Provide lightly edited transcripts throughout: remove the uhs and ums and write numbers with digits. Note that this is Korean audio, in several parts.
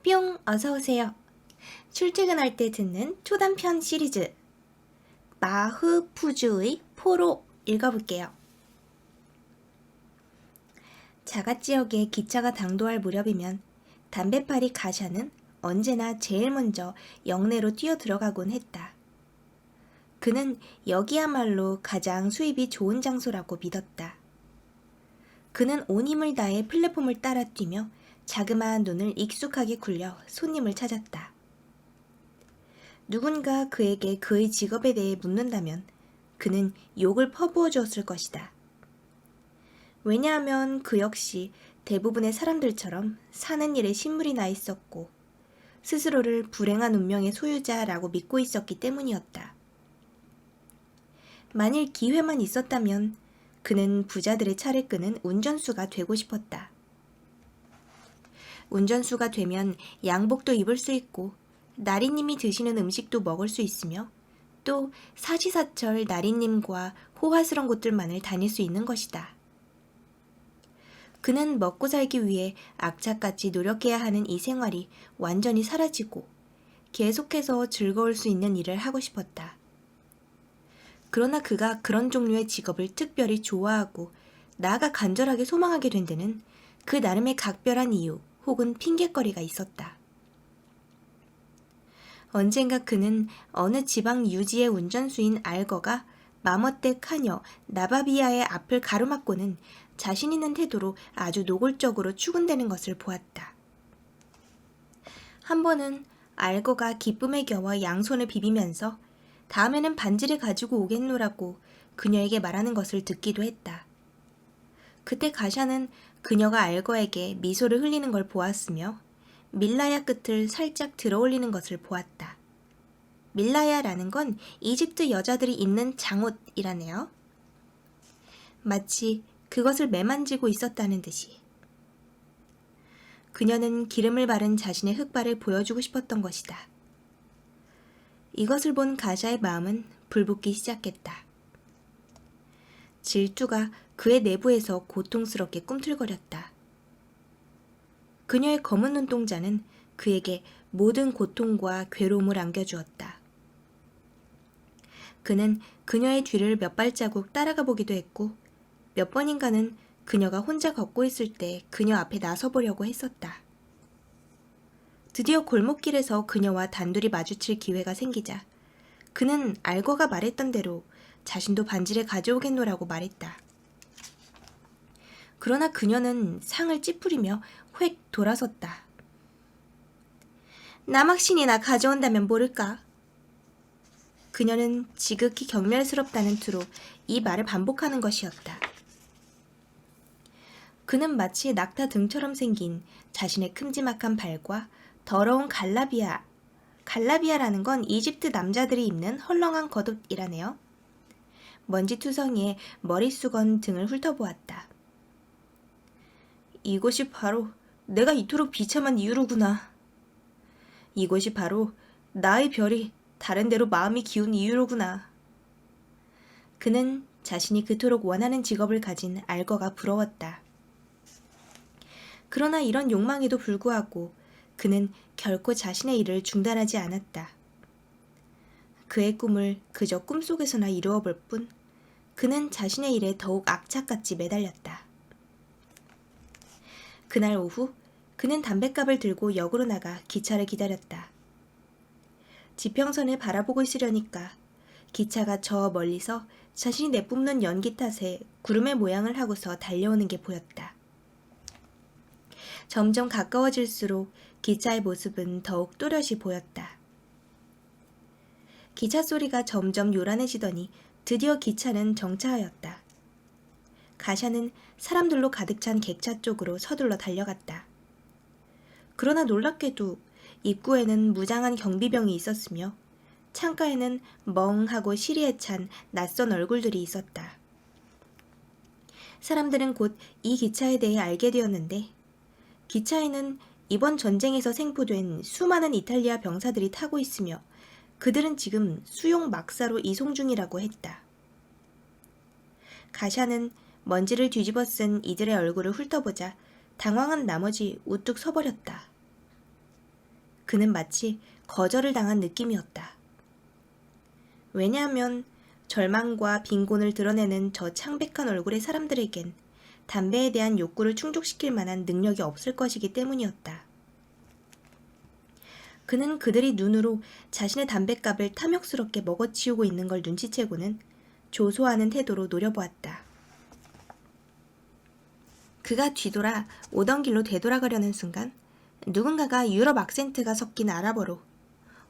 뿅! 어서오세요. 출퇴근할 때 듣는 초단편 시리즈 마흐푸주의 포로 읽어볼게요. 자가지역에 기차가 당도할 무렵이면 담배파리 가샤는 언제나 제일 먼저 영내로 뛰어들어가곤 했다. 그는 여기야말로 가장 수입이 좋은 장소라고 믿었다. 그는 온 힘을 다해 플랫폼을 따라 뛰며 자그마한 눈을 익숙하게 굴려 손님을 찾았다. 누군가 그에게 그의 직업에 대해 묻는다면 그는 욕을 퍼부어 주었을 것이다. 왜냐하면 그 역시 대부분의 사람들처럼 사는 일에 신물이 나 있었고 스스로를 불행한 운명의 소유자라고 믿고 있었기 때문이었다. 만일 기회만 있었다면 그는 부자들의 차를 끄는 운전수가 되고 싶었다. 운전수가 되면 양복도 입을 수 있고 나리님이 드시는 음식도 먹을 수 있으며 또 사시사철 나리님과 호화스러운 곳들만을 다닐 수 있는 것이다. 그는 먹고 살기 위해 악착같이 노력해야 하는 이 생활이 완전히 사라지고 계속해서 즐거울 수 있는 일을 하고 싶었다. 그러나 그가 그런 종류의 직업을 특별히 좋아하고 나아가 간절하게 소망하게 된 데는 그 나름의 각별한 이유 혹은 핑곗거리가 있었다. 언젠가 그는 어느 지방 유지의 운전수인 알거가 마멋대 카녀 나바비아의 앞을 가로막고는 자신 있는 태도로 아주 노골적으로 추근대는 것을 보았다. 한 번은 알거가 기쁨에 겨워 양손을 비비면서 다음에는 반지를 가지고 오겠노라고 그녀에게 말하는 것을 듣기도 했다. 그때 가샤는 그녀가 알거에게 미소를 흘리는 걸 보았으며 밀라야 끝을 살짝 들어올리는 것을 보았다. 밀라야라는 건 이집트 여자들이 입는 장옷이라네요. 마치 그것을 매만지고 있었다는 듯이. 그녀는 기름을 바른 자신의 흑발을 보여주고 싶었던 것이다. 이것을 본 가샤의 마음은 불붙기 시작했다. 질투가 그의 내부에서 고통스럽게 꿈틀거렸다. 그녀의 검은 눈동자는 그에게 모든 고통과 괴로움을 안겨주었다. 그는 그녀의 뒤를 몇 발자국 따라가 보기도 했고 몇 번인가는 그녀가 혼자 걷고 있을 때 그녀 앞에 나서보려고 했었다. 드디어 골목길에서 그녀와 단둘이 마주칠 기회가 생기자 그는 알거가 말했던 대로 자신도 반지를 가져오겠노라고 말했다. 그러나 그녀는 상을 찌푸리며 획 돌아섰다. 남학신이나 가져온다면 모를까? 그녀는 지극히 경멸스럽다는 투로 이 말을 반복하는 것이었다. 그는 마치 낙타 등처럼 생긴 자신의 큼지막한 발과 더러운 갈라비아라는 건 이집트 남자들이 입는 헐렁한 겉옷이라네요. 먼지투성이에 머리수건 등을 훑어보았다. 이것이 바로 내가 이토록 비참한 이유로구나. 이것이 바로 나의 별이 다른 데로 마음이 기운 이유로구나. 그는 자신이 그토록 원하는 직업을 가진 알거가 부러웠다. 그러나 이런 욕망에도 불구하고 그는 결코 자신의 일을 중단하지 않았다. 그의 꿈을 그저 꿈속에서나 이루어 볼 뿐 그는 자신의 일에 더욱 악착같이 매달렸다. 그날 오후 그는 담뱃갑을 들고 역으로 나가 기차를 기다렸다. 지평선을 바라보고 있으려니까 기차가 저 멀리서 자신이 내뿜는 연기 탓에 구름의 모양을 하고서 달려오는 게 보였다. 점점 가까워질수록 기차의 모습은 더욱 또렷이 보였다. 기차 소리가 점점 요란해지더니 드디어 기차는 정차하였다. 가샤는 사람들로 가득 찬 객차 쪽으로 서둘러 달려갔다. 그러나 놀랍게도 입구에는 무장한 경비병이 있었으며 창가에는 멍하고 시리에 찬 낯선 얼굴들이 있었다. 사람들은 곧 이 기차에 대해 알게 되었는데 기차에는 이번 전쟁에서 생포된 수많은 이탈리아 병사들이 타고 있으며 그들은 지금 수용 막사로 이송 중이라고 했다. 가샤는 먼지를 뒤집어 쓴 이들의 얼굴을 훑어보자 당황한 나머지 우뚝 서버렸다. 그는 마치 거절을 당한 느낌이었다. 왜냐하면 절망과 빈곤을 드러내는 저 창백한 얼굴의 사람들에겐 담배에 대한 욕구를 충족시킬 만한 능력이 없을 것이기 때문이었다. 그는 그들이 눈으로 자신의 담뱃갑을 탐욕스럽게 먹어치우고 있는 걸 눈치채고는 조소하는 태도로 노려보았다. 그가 뒤돌아 오던 길로 되돌아가려는 순간 누군가가 유럽 악센트가 섞인 아랍어로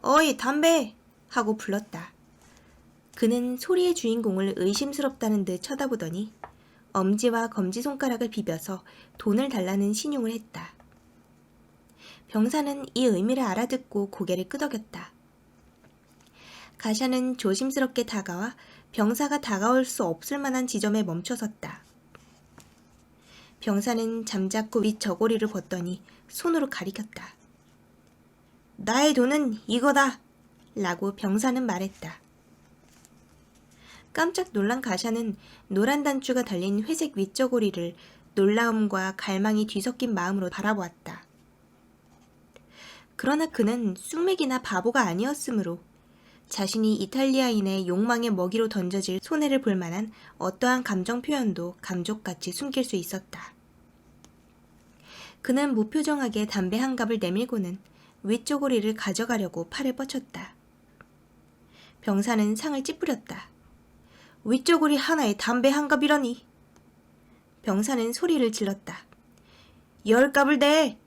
"어이, 담배!" 하고 불렀다. 그는 소리의 주인공을 의심스럽다는 듯 쳐다보더니 엄지와 검지손가락을 비벼서 돈을 달라는 신용을 했다. 병사는 이 의미를 알아듣고 고개를 끄덕였다. 가샤는 조심스럽게 다가와 병사가 다가올 수 없을 만한 지점에 멈춰섰다. 병사는 잠자코 윗 저고리를 벗더니 손으로 가리켰다. "나의 돈은 이거다!" 라고 병사는 말했다. 깜짝 놀란 가샤는 노란 단추가 달린 회색 윗저고리를 놀라움과 갈망이 뒤섞인 마음으로 바라보았다. 그러나 그는 쑥맥이나 바보가 아니었으므로 자신이 이탈리아인의 욕망의 먹이로 던져질 손해를 볼 만한 어떠한 감정 표현도 감족같이 숨길 수 있었다. 그는 무표정하게 담배 한 갑을 내밀고는 윗저고리를 가져가려고 팔을 뻗쳤다. 병사는 상을 찌푸렸다. "윗저고리 하나에 담배 한 갑이라니!" 병사는 소리를 질렀다. "10갑을 내!"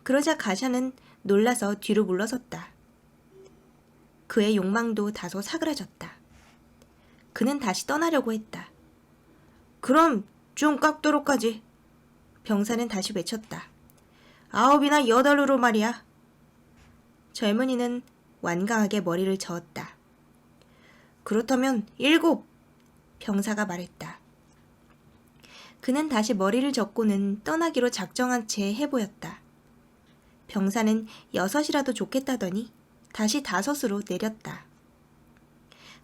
그러자 가샤는 놀라서 뒤로 물러섰다. 그의 욕망도 다소 사그라졌다. 그는 다시 떠나려고 했다. "그럼 좀 깎도록 하지." 병사는 다시 외쳤다. "9이나 8으로 말이야." 젊은이는 완강하게 머리를 저었다. "그렇다면 7! 병사가 말했다. 그는 다시 머리를 젓고는 떠나기로 작정한 채 해보였다. 병사는 6이라도 좋겠다더니 다시 5으로 내렸다.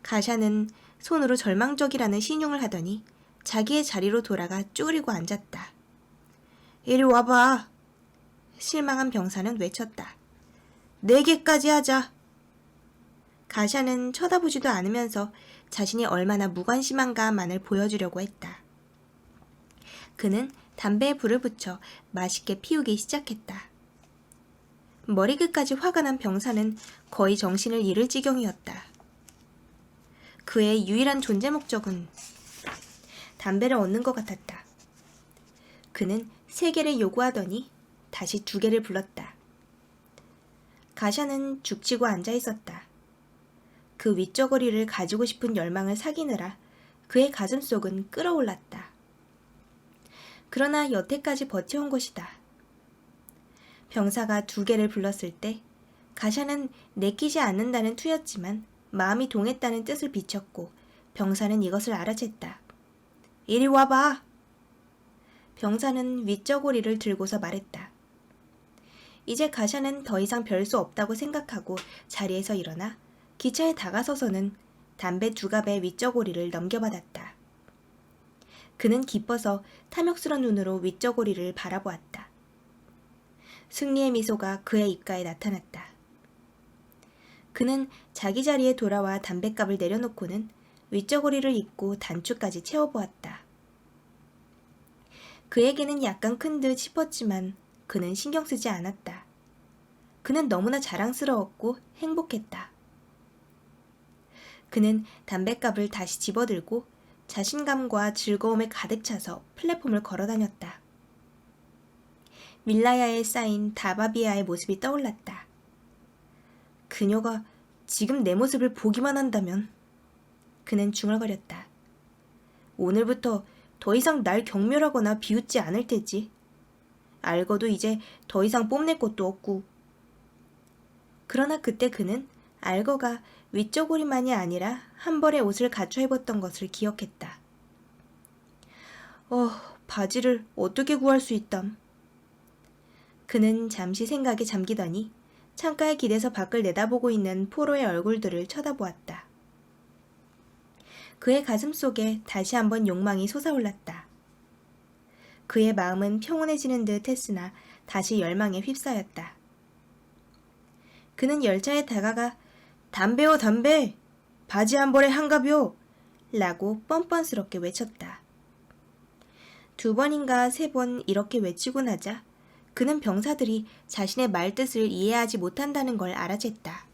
가샤는 손으로 절망적이라는 신용을 하더니 자기의 자리로 돌아가 쪼그리고 앉았다. "이리 와봐." 실망한 병사는 외쳤다. "4개까지 하자." 가샤는 쳐다보지도 않으면서 자신이 얼마나 무관심한가만을 보여주려고 했다. 그는 담배에 불을 붙여 맛있게 피우기 시작했다. 머리끝까지 화가 난 병사는 거의 정신을 잃을 지경이었다. 그의 유일한 존재 목적은 담배를 얻는 것 같았다. 그는 3개를 요구하더니 다시 2개를 불렀다. 가샤는 죽치고 앉아 있었다. 그 윗저고리를 가지고 싶은 열망을 사귀느라 그의 가슴속은 끓어올랐다. 그러나 여태까지 버텨온 것이다. 병사가 2개를 불렀을 때 가샤는 내키지 않는다는 투였지만 마음이 동했다는 뜻을 비췄고 병사는 이것을 알아챘다. "이리 와봐." 병사는 윗저고리를 들고서 말했다. 이제 가샤는 더 이상 별 수 없다고 생각하고 자리에서 일어나 기차에 다가서서는 담배 2갑의 윗저고리를 넘겨받았다. 그는 기뻐서 탐욕스러운 눈으로 윗저고리를 바라보았다. 승리의 미소가 그의 입가에 나타났다. 그는 자기 자리에 돌아와 담뱃갑을 내려놓고는 윗저고리를 입고 단추까지 채워보았다. 그에게는 약간 큰 듯 싶었지만 그는 신경 쓰지 않았다. 그는 너무나 자랑스러웠고 행복했다. 그는 담뱃갑을 다시 집어들고 자신감과 즐거움에 가득 차서 플랫폼을 걸어다녔다. 밀라야에 쌓인 다바비아의 모습이 떠올랐다. 그녀가 지금 내 모습을 보기만 한다면. 그는 중얼거렸다. 오늘부터 더 이상 날 경멸하거나 비웃지 않을 테지. 알고도 이제 더 이상 뽐낼 것도 없고. 그러나 그때 그는 알거가 윗저고리만이 아니라 한 벌의 옷을 갖춰 입었던 것을 기억했다. 바지를 어떻게 구할 수 있담. 그는 잠시 생각에 잠기더니 창가에 기대서 밖을 내다보고 있는 포로의 얼굴들을 쳐다보았다. 그의 가슴 속에 다시 한번 욕망이 솟아올랐다. 그의 마음은 평온해지는 듯 했으나 다시 열망에 휩싸였다. 그는 열차에 다가가 담배요 담배! 바지 한 벌에 한 갑요! 라고 뻔뻔스럽게 외쳤다. 2번인가 3번 이렇게 외치고 나자 그는 병사들이 자신의 말뜻을 이해하지 못한다는 걸 알아챘다.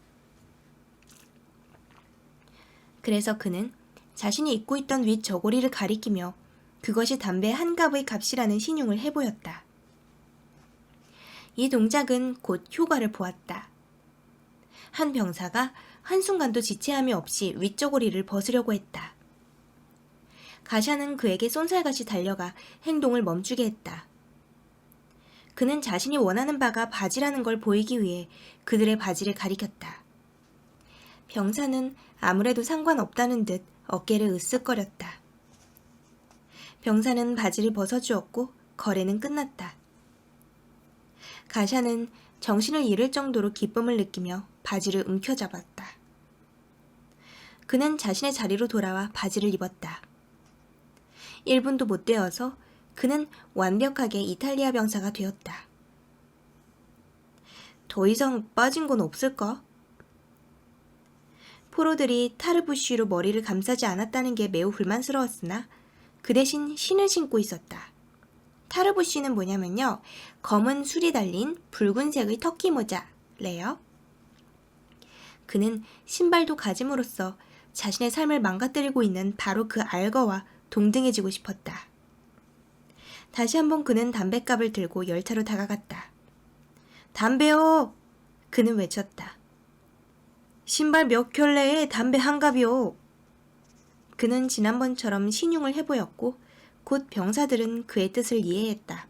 그래서 그는 자신이 입고 있던 윗 저고리를 가리키며 그것이 담배 한 갑의 값이라는 신용을 해보였다. 이 동작은 곧 효과를 보았다. 한 병사가 한순간도 지체함이 없이 윗저고리를 벗으려고 했다. 가샤는 그에게 쏜살같이 달려가 행동을 멈추게 했다. 그는 자신이 원하는 바가 바지라는 걸 보이기 위해 그들의 바지를 가리켰다. 병사는 아무래도 상관없다는 듯 어깨를 으쓱거렸다. 병사는 바지를 벗어주었고 거래는 끝났다. 가샤는 정신을 잃을 정도로 기쁨을 느끼며 바지를 움켜잡았다. 그는 자신의 자리로 돌아와 바지를 입었다. 1분도 못 되어서 그는 완벽하게 이탈리아 병사가 되었다. 더 이상 빠진 건 없을까? 포로들이 타르부쉬로 머리를 감싸지 않았다는 게 매우 불만스러웠으나 그 대신 신을 신고 있었다. 타르부쉬는 뭐냐면요, 검은 술이 달린 붉은색의 터키 모자래요. 그는 신발도 가짐으로써 자신의 삶을 망가뜨리고 있는 바로 그 알거와 동등해지고 싶었다. 다시 한번 그는 담뱃갑을 들고 열차로 다가갔다. 담배요! 그는 외쳤다. 신발 몇 켤레에 담배 한 갑이요. 그는 지난번처럼 신용을 해보였고 곧 병사들은 그의 뜻을 이해했다.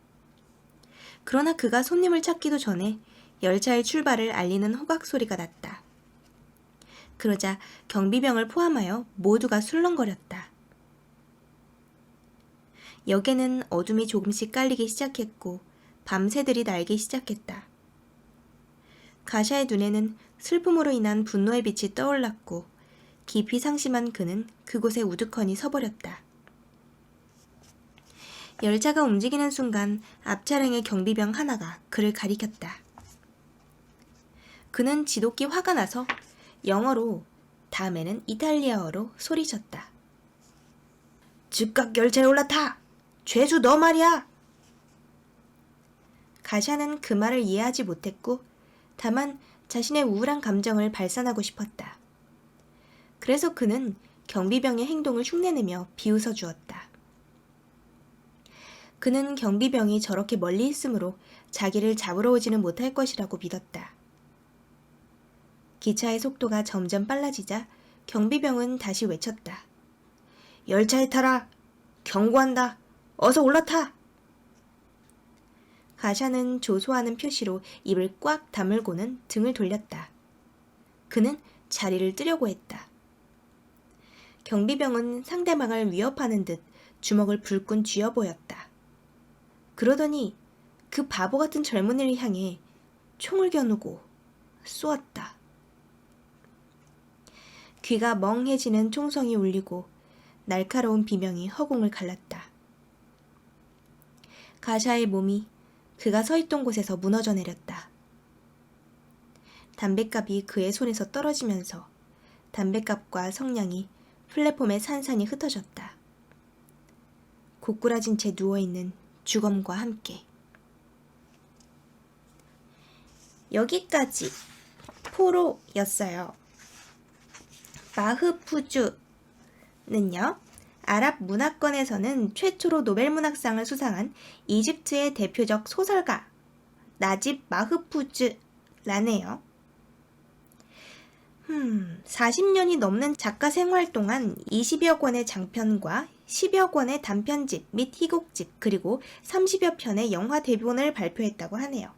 그러나 그가 손님을 찾기도 전에 열차의 출발을 알리는 호각 소리가 났다. 그러자 경비병을 포함하여 모두가 술렁거렸다. 역에는 어둠이 조금씩 깔리기 시작했고 밤새들이 날기 시작했다. 가샤의 눈에는 슬픔으로 인한 분노의 빛이 떠올랐고 깊이 상심한 그는 그곳에 우두커니 서버렸다. 열차가 움직이는 순간 앞차량의 경비병 하나가 그를 가리켰다. 그는 지독히 화가 나서 영어로, 다음에는 이탈리아어로 소리쳤다. 즉각 열차에 올라타! 죄수 너 말이야! 가샤는 그 말을 이해하지 못했고 다만 자신의 우울한 감정을 발산하고 싶었다. 그래서 그는 경비병의 행동을 흉내내며 비웃어 주었다. 그는 경비병이 저렇게 멀리 있으므로 자기를 잡으러 오지는 못할 것이라고 믿었다. 기차의 속도가 점점 빨라지자 경비병은 다시 외쳤다. 열차에 타라! 경고한다! 어서 올라타! 가샤는 조소하는 표시로 입을 꽉 다물고는 등을 돌렸다. 그는 자리를 뜨려고 했다. 경비병은 상대방을 위협하는 듯 주먹을 불끈 쥐어 보였다. 그러더니 그 바보 같은 젊은이를 향해 총을 겨누고 쏘았다. 귀가 멍해지는 총성이 울리고 날카로운 비명이 허공을 갈랐다. 가샤의 몸이 그가 서 있던 곳에서 무너져 내렸다. 담뱃갑이 그의 손에서 떨어지면서 담뱃갑과 성냥이 플랫폼에 산산이 흩어졌다. 고꾸라진 채 누워있는 주검과 함께. 여기까지 포로였어요. 마흐푸주는요, 아랍 문화권에서는 최초로 노벨문학상을 수상한 이집트의 대표적 소설가 나집 마흐푸즈라네요. 40년이 넘는 작가 생활 동안 20여 권의 장편과 10여 권의 단편집 및 희곡집 그리고 30여 편의 영화 대본을 발표했다고 하네요.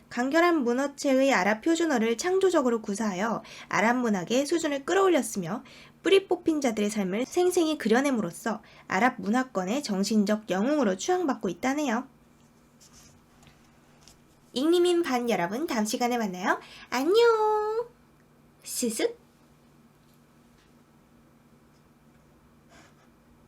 간결한 문어체의 아랍 표준어를 창조적으로 구사하여 아랍 문학의 수준을 끌어올렸으며 뿌리 뽑힌 자들의 삶을 생생히 그려냄으로써 아랍 문화권의 정신적 영웅으로 추앙받고 있다네요. 잉님인 반 여러분, 다음 시간에 만나요. 안녕! 스슥!